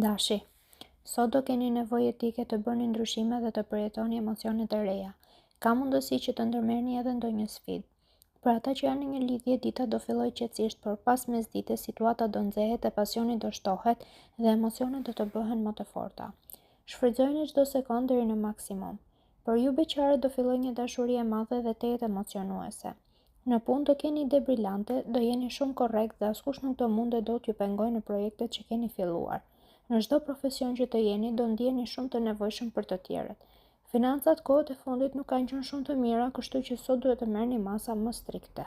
Dashi, sot do keni nevojë etike të bëni ndryshime dhe të përjetoni emocionet e reja. Ka mundësi që të ndërmerrni edhe ndonjë sfidë. Për ata që janë në një lidhje, dita do fillojë qetësisht, por pas mesdites situata do nxehet e pasioni do shtohet dhe emocionet do të bëhen më të forta. Shfrytëzojeni çdo sekondë deri në maksimum. Por ju beqarët do fillojë një dashuri e madhe dhe tejet emocionuese. Në punë do keni ide brillante, do jeni shumë korrekt dhe askush nuk do mundet dot t'ju pengojë në projektet që keni filluar. Në çdo profesion që të jeni, do ndjeni shumë të nevojshëm për të tjerët. Financat kohët e fundit nuk kanë qenë shumë të mira, kështu që sot duhet të merrni masa më strikte.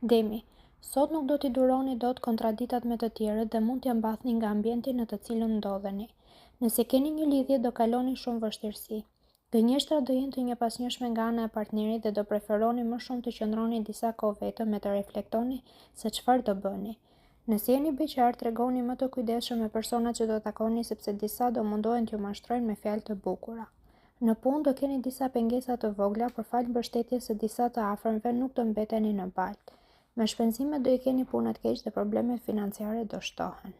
Demi, sot nuk do t'i duroni dot kontraditat me të tjerët dhe mund t'ja mbathni nga ambienti në të cilën ndodheni. Nëse keni një lidhje, do kaloni shumë vështirësi. Gënjeshtrat do jenë të njëpasnjëshme nga ana e partnerit dhe do preferoni më shumë të qëndroni disa kohë vetëm e të reflektoni se çfarë do bëni. Nëse jeni beqar, tregoni më të kujdesshëm me personat që do takoni sepse disa do mundohen t'ju mashtrojnë me fjalë të bukura. Në punë do keni disa pengesa të vogla, por fal mbështetjes së disa të afërmve nuk do mbeteni në baltë. Me shpenzimet do i keni punët keq dhe problemet financiare do shtohen.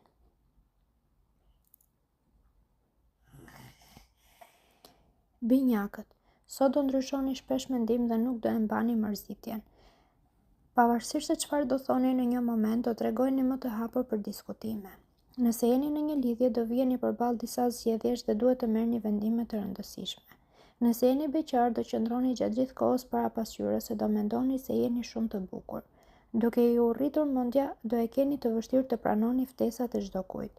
Binjakët, sot do ndryshoni shpesh mendim dhe nuk do e mbani mërzitjen. Pavarësisht se çfarë do thoni në një moment, do tregojeni më të hapur për diskutime. Nëse jeni në një lidhje, do vijeni përballë disa zgjedhjesh dhe duhet të merrni vendime të rëndësishme. Nëse jeni beqar, do qëndroni gjatë gjithë kohës para pasqyrës se do mendoni se jeni shumë të bukur. Duke ju rritur mendja, do e keni të vështirë të pranoni ftesat e çdo kujt.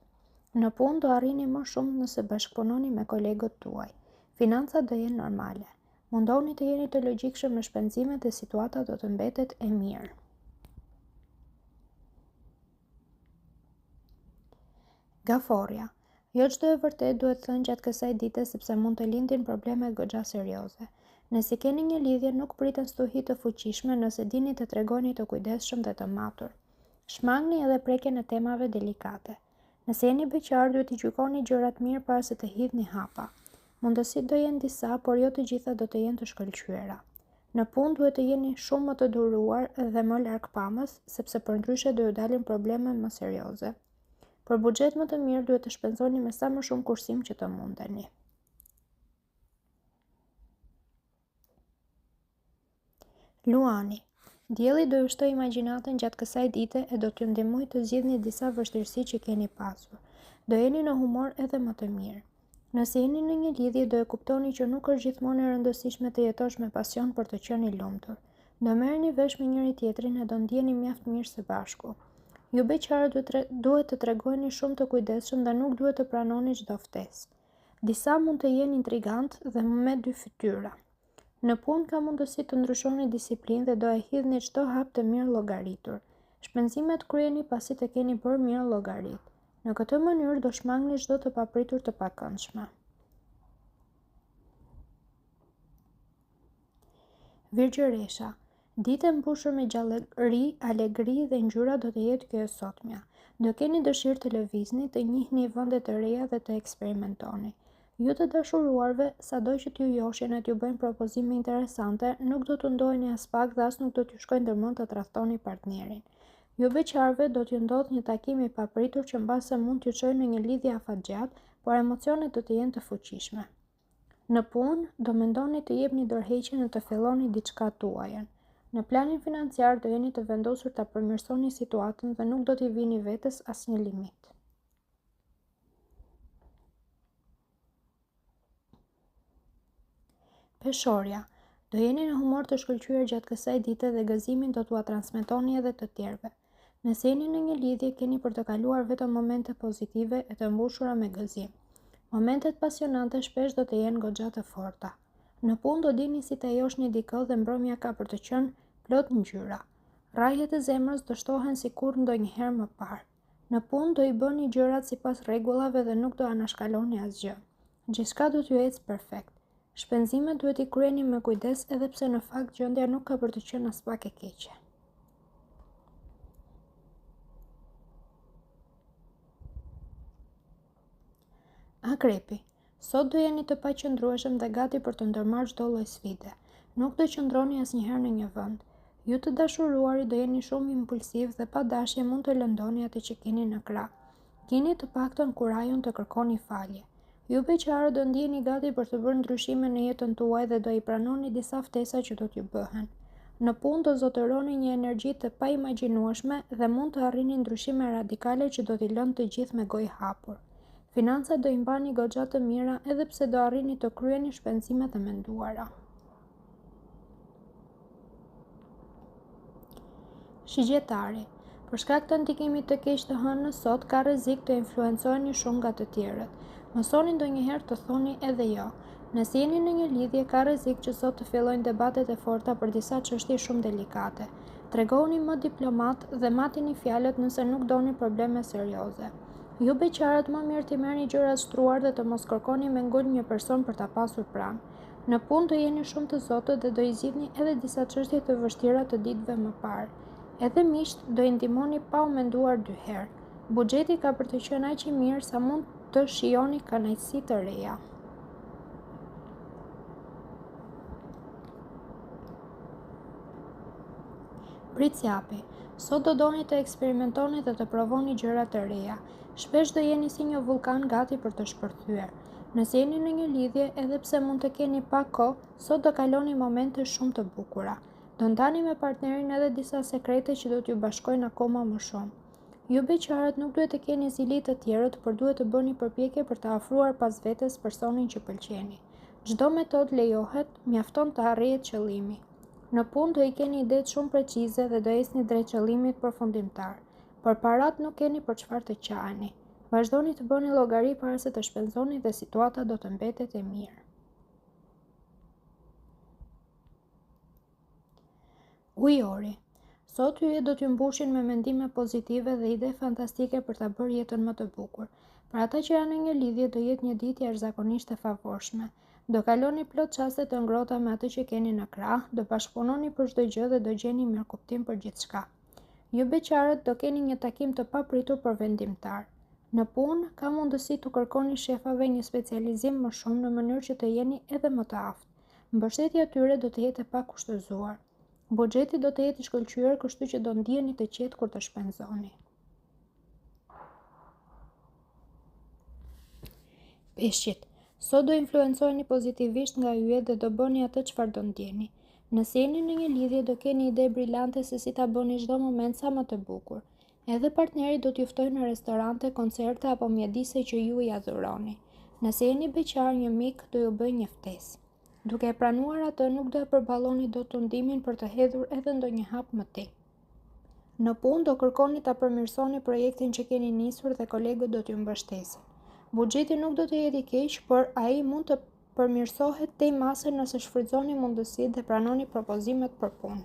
Në punë do arrini më shumë nëse bashkëpunoni me kolegët tuaj. Financat do jenë normale. Mundohuni të jeni të logjikshëm me shpenzimet dhe situata do të mbetet e mirë. Gaforja. Jo çdo e vërtet duhet thënë gjatë kësaj dite sepse mund të lindin probleme goxha serioze. Nëse keni një lidhje, nuk priten stuhi të fuqishme nëse dini të tregoni të kujdesshëm dhe të matur. Shmangni edhe prekjen e temave delikate. Nëse jeni beqar, duhet i gjykoni gjërat mirë para se të hidhni hapa. Mundësit do jenë disa, por jo të gjitha do të jenë të shkëlqyera. Në punë duhet të jeni shumë më të duruar dhe më largpamës, sepse përndryshe do ju dalin probleme më serioze. Për buxhet më të mirë duhet të shpenzoni me sa më shumë kursim që të mundeni. Luani. Dielli do ju shtoj imagjinatën gjatë kësaj dite e do t'ju ndihmojë të zgjidhni disa vështirësi që keni pasur. Do jeni në humor edhe më të mirë. Nëse jeni në një lidhje, do e kuptoni që nuk është gjithmonë e rëndësishme të jetosh me pasion për të qenë i lumtur. Do merrni vesh me njëri tjetrin e do ndjeni mjaft mirë së bashku. Ju beqarët duhet të tregoni shumë të kujdesshëm dhe nuk duhet të pranoni çdo ftesë. Disa mund të jenë intrigant dhe me dy fytyra. Në punë ka mundësi të ndryshoni disiplinë dhe do e hidhni çdo hap të mirë llogaritur. Shpenzimet kryeni pasi të keni bërë mirë llogarit. Në këtë mënyrë do shmangni çdo të papritur të pakëndshme. Virgjëresha. Ditë mbushur me gjallëri, alegri dhe ngjyra do të jetë kjo e sotmja. Do keni dëshirë të lëvizni, të njihni vende të reja dhe të eksperimentoni. Ju të dashuruarve, sado që t'ju joshin e t'ju bëjnë propozime interesante, nuk do të ndoheni as pak dhe as nuk do t'ju shkojnë ndërmend të tradhtoni partnerin. Ju beqarve do t'ju ndodh një takim i papritur që mbase mund t'ju çojë në një lidhje afatgjat, por emocionet do të jenë të fuqishme. Në punë, do mendoni të jepni dorëheqjen e të filloni diçka tuajën. Në planin financiar do jeni të vendosur ta përmirësoni situatën dhe nuk do t'i vini vetes asnjë limit. Peshorja. Do jeni në humor të shkëlqyer gjatë kësaj dite dhe gëzimin do t'ua transmetoni edhe të tjerëve. Nëse jeni në një lidhje, keni për të kaluar vetëm momente pozitive e të mbushura me gëzim. Momentet pasionante shpesh do të jenë goxha të forta. Në punë do dini si të joshni dikë dhe mbrëmja ka për të qenë plot ngjyra. Rrahjet e zemrës do shtohen sikur ndonjëherë më parë. Në punë do i bëni gjërat sipas rregullave dhe nuk do anashkaloni asgjë. Gjithçka do t'ju ecë perfekt. Shpenzimet duhet i kryeni me kujdes edhe pse në fakt gjendja nuk ka për të qenë as pak e keqe. Akrepi. Sot do jeni të paqëndrueshëm dhe gati për të ndërmarrë çdo lloj sfide. Nuk do qëndroni asnjëherë në një vend. Ju të dashuruari do jeni shumë impulsiv dhe pa dashje mund të lëndoni atë që keni në krah. Keni të paktën kurajon të kërkoni falje. Ju beqarët do ndjeni gati për të bërë ndryshime në jetën tuaj dhe do i pranoni disa ftesa që do t'ju bëhen. Në punë do zotëroni një energji të pa imagjinueshme dhe mund të arrini ndryshime radikale që do t'i lënë të gjithë me gojë hapur. Financat do i mbani goxha të mira edhe pse do arrini të kryeni shpenzimet e menduara. Shigjetari. Për shkak të ndikimit të keq të hënës sot ka rrezik të influencoheni shumë nga të tjerët. Mësoni ndonjëherë të thoni edhe jo. Nëse jeni në një lidhje, ka rrezik që sot të fillojnë debatet e forta për disa çështje shumë delikate. Tregohuni më diplomat dhe matini fjalët nëse nuk doni probleme serioze. Ju beqarët më mirë t'i merrni gjërat shtruar dhe të mos kërkoni me ngul një person për ta pasur pranë. Në punë do jeni shumë të zotët dhe do i zgjidhni edhe disa çështje të vështira të ditëve më parë. Edhe miqt do i ndihmoni pa u menduar dy herë. Buxheti ka për të qenë aq i mirë sa mund të shijoni kënaqësi të reja. Pritsjapi. Sot do doni të eksperimentoni dhe të provoni gjëra të reja. Shpesh do jeni si një vulkan gati për të shpërthyer. Nëse jeni në një lidhje, edhe pse mund të keni pak kohë, sot do kaloni momente shumë të bukura. Do ndani me partnerin edhe disa sekrete që do t'ju bashkojnë akoma më shumë. Ju beqarët nuk duhet të keni zili të tjerët, por duhet të bëni përpjekje për të afruar pas vetes personin që pëlqeni. Çdo metodë lejohet, mjafton të arrihet qëllimi. Në punë do i keni idetë shumë precize dhe do ecni drejt qëllimit përfundimtar. Por parat nuk keni për çfarë të qaheni. Vazhdoni të bëni llogari para se të shpenzoni dhe situata do të mbetet e mirë. Ujori. Sot yjet do t'ju mbushin me mendime pozitive dhe ide fantastike për ta bërë jetën më të bukur. Për ata që janë në një lidhje do jetë një ditë jashtëzakonisht e favorshme. Do kaloni plot çaste të ngrohta me atë që keni në krah, do bashkëpunoni për çdo gjë dhe do gjeni mirëkuptim për gjithçka. Ju beqarët do keni një takim të papritur për vendimtar. Në punë ka mundësi t'u kërkoni shefave një specializim më shumë në mënyrë që të jeni edhe më të aftë. Mbështetja tyre do të jetë e pakushtëzuar. Buxheti do të jetë i shkëlqyer, kështu që do ndiheni të qetë kur të shpenzoni. Peshqit. Sot do influencoheni pozitivisht nga yjet dhe do bëni atë çfarë do ndjeni. Nëse jeni në një lidhje do keni ide brillante se si ta bëni çdo moment sa më të bukur. Edhe partneri do t'ju ftojë në restorante, koncerte apo mjedise që ju i adhuroni. Nëse jeni beqar, një mik do ju bëjë një ftesë. Duke e pranuar atë, nuk do e përballoni dot tundimin për të hedhur edhe ndonjë hap më tej. Në punë do kërkoni ta përmirësoni projektin që keni nisur dhe kolegët do t'ju mbështesin. Buxheti nuk do të jetë i keq, por ai mund të përmirësohet tej masë nëse shfrytëzoni mundësitë dhe pranoni propozimet për punë.